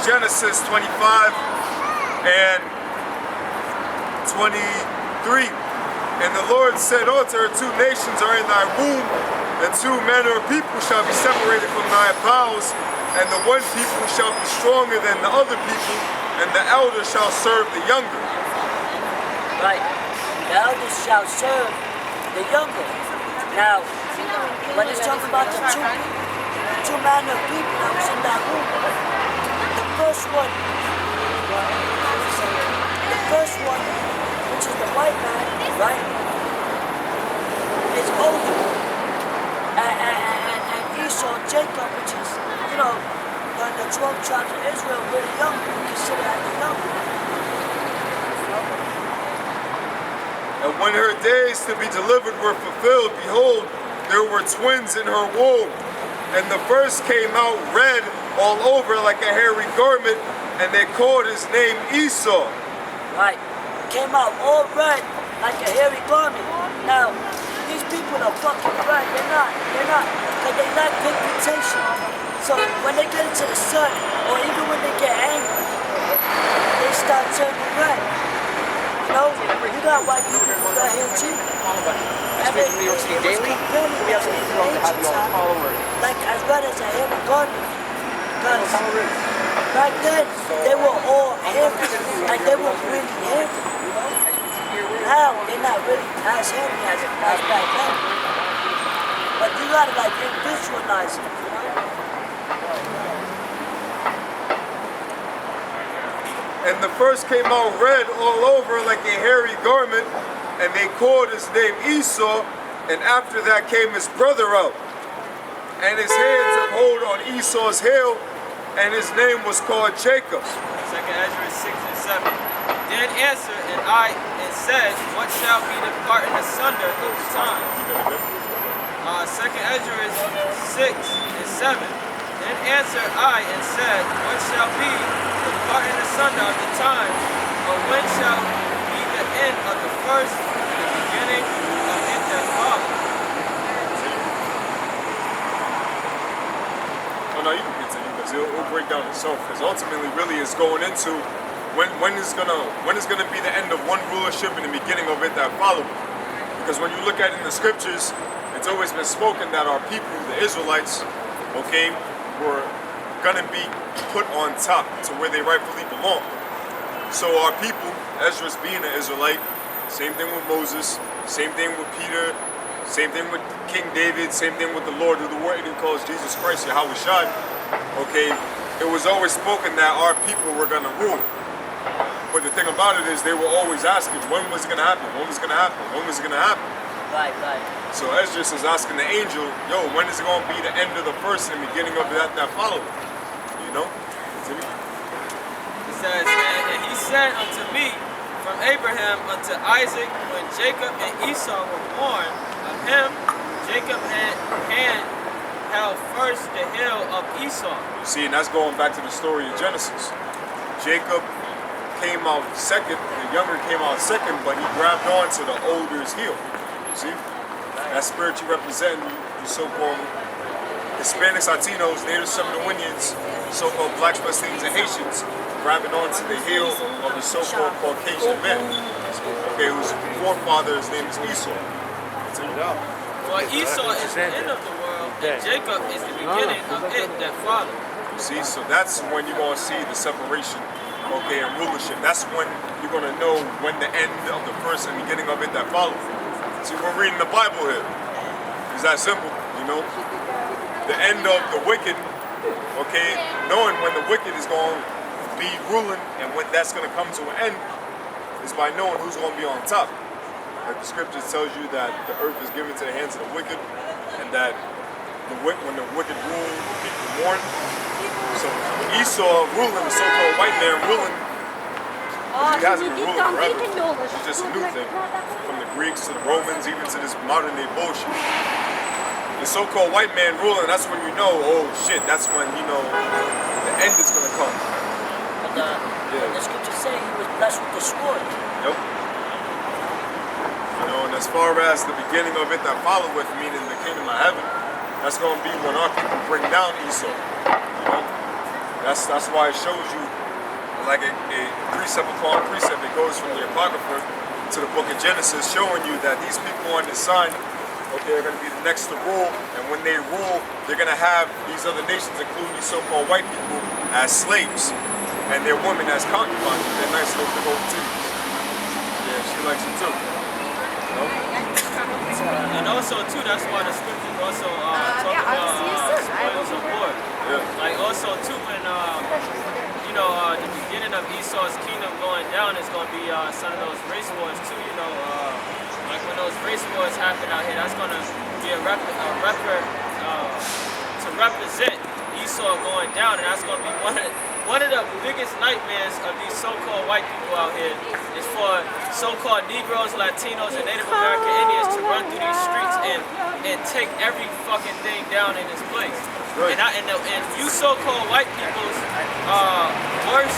Genesis 25 and 23. And the Lord said unto her, 2 nations are in thy womb, and 2 manner of people shall be separated from thy bowels, and the one people shall be stronger than the other people, and the elder shall serve the younger. Right. The elder shall serve the younger. Now, when it's talking about the two manner of people that was in that womb, the first one, which is the white man, right, is older. And Esau, Jacob, which is, you know, the 12 tribes of Israel, really young, considered as the younger. And when her days to be delivered were fulfilled, behold, there were twins in her womb. And the first came out red all over like a hairy garment, and they called his name Esau. Right. Came out all red like a hairy garment. Now, these people are fucking red. They're not. Because they lack pigmentation. So when they get into the sun, or even when they get angry, they start turning red. You know, you got white people who got hair too. And they New York City Daily. We have some like as red as a hairy garment. Because back then, they were all hairy. Like they were really hairy. Now they're not really as hairy as back then. But you gotta like visualize it, you know? And the first came out red all over like a hairy garment, and they called his name Esau, and after that came his brother out. And his hands took hold on Esau's heel, and his name was called Jacob. 2 Ezra 6 and 7. Then answered and said, what shall be the parting asunder of the time? 2 Ezra 6 and 7. Then answered I and said, what shall be the parting asunder of the time? Or when shall be the end of the first and the beginning of it that follows? Oh no, you can continue because it'll break down itself. Because ultimately, really, it's going into when is gonna be the end of one rulership and the beginning of it that follows. Because when you look at it in the scriptures, it's always been spoken that our people, the Israelites, okay, were gonna be put on top to where they rightfully belong. So our people, Ezra's being an Israelite, same thing with Moses, same thing with Peter, same thing with King David, same thing with the Lord, who the word he calls Jesus Christ, Yahweh Shai. Okay, it was always spoken that our people were gonna rule. But the thing about it is they were always asking, when was it gonna happen? When was it gonna happen? When was it gonna happen? Right. So Esdras is asking the angel, yo, when is it gonna be the end of the first and the beginning of that followed? You know? It says, and he said unto me, from Abraham unto Isaac, when Jacob and Esau were born, of him Jacob had held first the heel of Esau. See, and that's going back to the story of Genesis. Jacob came out second, the younger came out second, but he grabbed on to the older's heel. See? That's spiritually representing the so-called Hispanics, Latinos, Native Seminole Indians, so-called blacks, Palestinians, and Haitians, grabbing onto the heel of the so-called Caucasian man. Okay, whose forefather, his name is Esau. For Esau is the end of the world, and Jacob is the beginning of it that followed. See, so that's when you're going to see the separation, okay, and rulership. That's when you're going to know when the end of the first and beginning of it that follows. See, we're reading the Bible here. It's that simple, you know? The end of the wicked, okay, knowing when the wicked is going to be ruling and when that's going to come to an end is by knowing who's going to be on top. Like the scriptures tells you that the earth is given to the hands of the wicked, and that when the wicked rule, the people mourn. So Esau ruling, the so-called white man ruling, he hasn't been ruling forever. It's just a new thing. From the Greeks to the Romans, even to this modern day bullshit. The so-called white man ruling, that's when you know, oh shit, that's when, you know, the end is gonna come. But the scriptures say he was blessed with the sword. Yep. You know, and as far as the beginning of it that followed with, meaning the kingdom of heaven, that's going to be when our people bring down Esau. You know? That's why it shows you like a precept upon precept. It goes from the Apocrypha to the book of Genesis, showing you that these people on the sun, okay, are going to be the next to rule, and when they rule, they're going to have these other nations, including these so-called white people, as slaves, and their women as concubines. They're nice little big old titties. Yeah, she likes them too. You know? And also too, that's why the scriptures also talk about spoils of war. Yeah. Like also too, when the beginning of Esau's kingdom going down is going to be some of those race wars too. Like when those race wars happen out here, that's going to be to represent Esau going down, and that's going to be one of the biggest nightmares of these so-called white people out here is for so-called Negroes, Latinos, and Native American Indians to run through these streets and take every fucking thing down in this place. Right. And you so-called white people's worst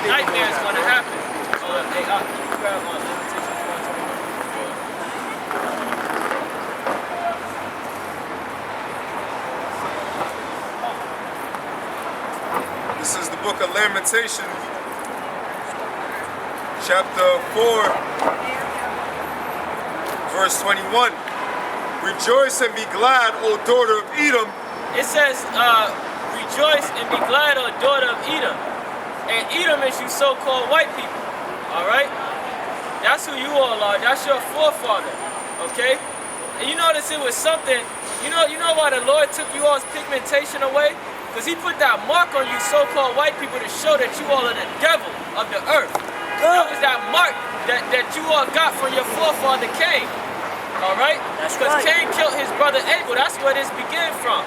nightmare is going to happen. Hey, grab one. This is the book of Lamentation, chapter 4, verse 21. Rejoice and be glad, O daughter of Edom. It says, rejoice and be glad, O daughter of Edom. And Edom is you so-called white people, all right? That's who you all are. That's your forefather, okay? And you notice it was something, you know why the Lord took you all's pigmentation away? Because he put that mark on you so-called white people to show that you all are the devil of the earth. That was that mark that you all got from your forefather Cain. All right? Because Cain killed his brother Abel. That's where this began from.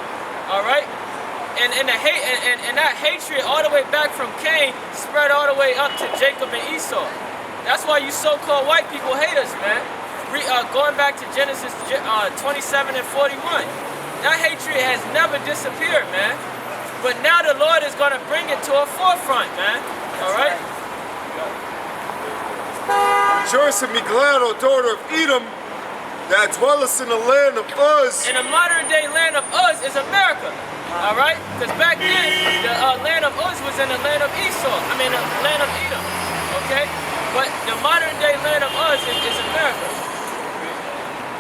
All right? And that hatred all the way back from Cain spread all the way up to Jacob and Esau. That's why you so-called white people hate us, man. Going back to Genesis 27 and 41. That hatred has never disappeared, man. But now the Lord is going to bring it to a forefront, man. All right? Rejoice and be glad, O daughter of Edom, that dwellest in the land of Uz. And the modern day land of Uz is America. All right? Because back then, the land of Uz was in the land of Esau. The land of Edom. Okay? But the modern day land of Uz is America.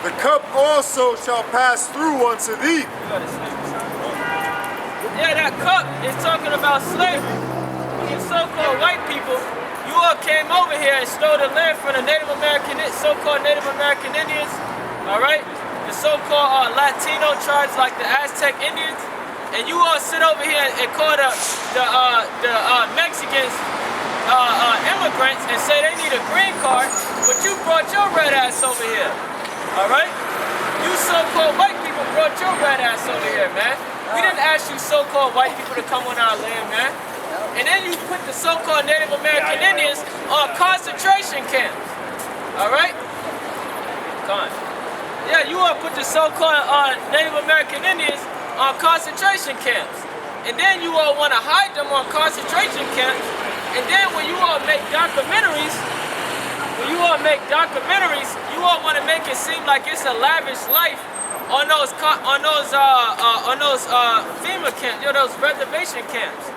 The cup also shall pass through unto thee. Yeah, that cup is talking about slavery. You so-called white people, you all came over here and stole the land from the so-called Native American Indians, all right? The so-called Latino tribes like the Aztec Indians, and you all sit over here and call the Mexicans immigrants and say they need a green card, but you brought your red ass over here, all right? You so-called white people brought your red ass over here, man. We didn't ask you so-called white people to come on our land, man. And then you put the so-called Native American Indians on concentration camps. All right? Come on. Yeah, you all put the so-called Native American Indians on concentration camps. And then you all want to hide them on concentration camps. And then when you all make documentaries, you all want to make it seem like it's a lavish life on those FEMA camps, those reservation camps.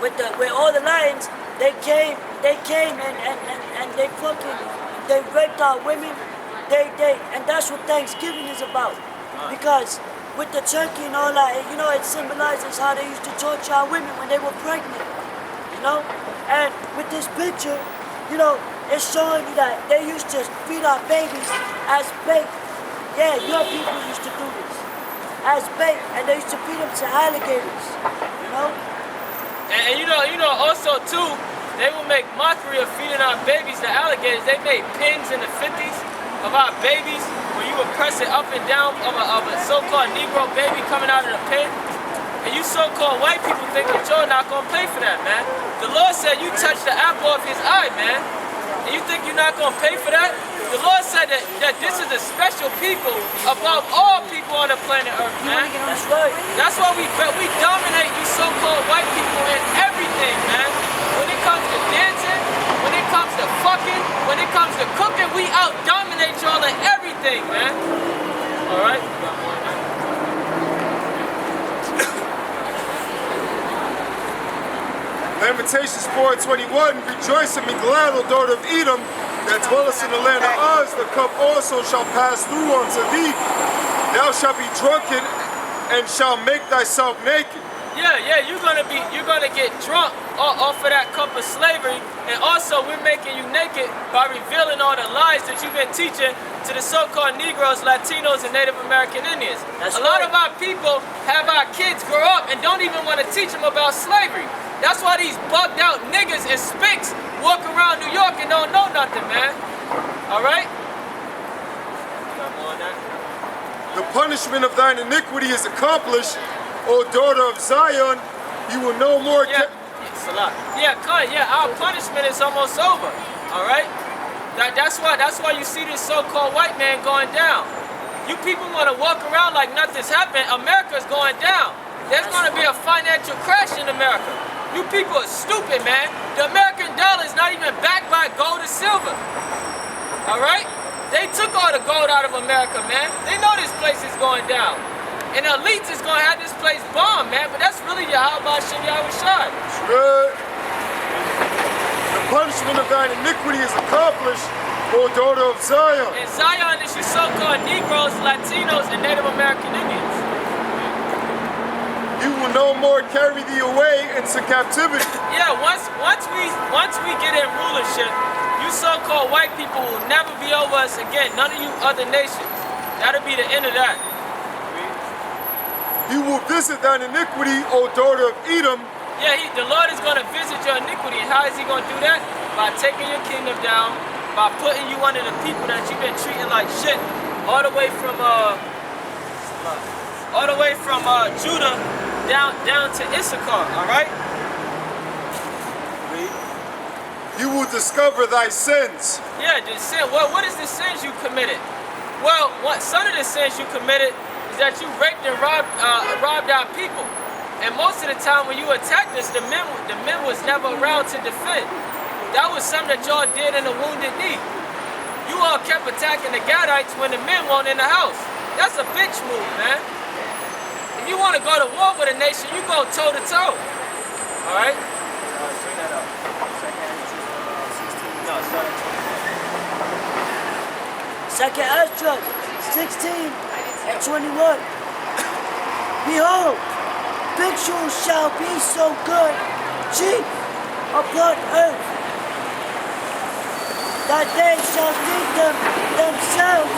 With all the lions, they came and they raped our women. And that's what Thanksgiving is about. Because with the turkey and all that, it symbolizes how they used to torture our women when they were pregnant. And with this picture, it's showing you that they used to feed our babies as bait. Yeah, your people used to do this as bait, and they used to feed them to alligators. And also too, they would make mockery of feeding our babies to alligators. They made pins in the 50s of our babies where you would press it up and down of a so-called Negro baby coming out of the pin. And you so-called white people think that you're not gonna pay for that, man. The Lord said you touched the apple of his eye, man. And you think you're not gonna pay for that? The Lord said that this is a special people above all people on the planet Earth, man. That's right. That's why we dominate you so-called white people in everything, man. When it comes to dancing, when it comes to fucking, when it comes to cooking, we out-dominate y'all in everything, man. All right? Lamentations 4:21, rejoice and be glad, O daughter of Edom, that dwellest in the land of Uz, the cup also shall pass through unto thee. Thou shalt be drunken and shalt make thyself naked. Yeah, you're gonna get drunk off of that cup of slavery, and also we're making you naked by revealing all the lies that you've been teaching to the so-called Negroes, Latinos, and Native American Indians. That's a lot right. of our people have our kids grow up and don't even want to teach them about slavery. That's why these bugged out niggas and spinks walk around New York and don't know nothing, man. All right? Got more on that? The punishment of thine iniquity is accomplished, O daughter of Zion. You will no more Salah. Our punishment is almost over. All right? That's why you see this so-called white man going down. You people want to walk around like nothing's happened. America's going down. There's going to be a financial crash in America. You people are stupid, man. The American dollar is not even backed by gold or silver. All right? They took all the gold out of America, man. They know this place is going down. And the elites is going to have this place bombed, man. But that's really Yahweh Shem Yahushai. Good. The punishment of thine iniquity is accomplished, O daughter of Zion. And Zion is your so-called Negroes, Latinos, and Native American Indians. You will no more carry thee away into captivity. Yeah, once we get in rulership, you so-called white people will never be over us again. None of you other nations. That'll be the end of that. You will visit thine iniquity, O daughter of Edom. Yeah, the Lord is going to visit your iniquity. And how is he going to do that? By taking your kingdom down, by putting you under the people that you've been treating like shit, all the way from Judah down to Issachar. All right. You will discover thy sins. Yeah, the sin. Well, what is the sins you committed? Well, some of the sins you committed is that you raped and robbed our people. And most of the time when you attacked us, the men was never around to defend. That was something that y'all did in a wounded knee. You all kept attacking the Gadites when the men weren't in the house. That's a bitch move, man. If you want to go to war with a nation, you go toe to toe. All right? Bring that up. No, start at 2nd Ezra 16 and 21. Behold, victuals shall be so good, chief upon earth, that they shall think themselves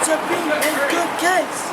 to be in good case.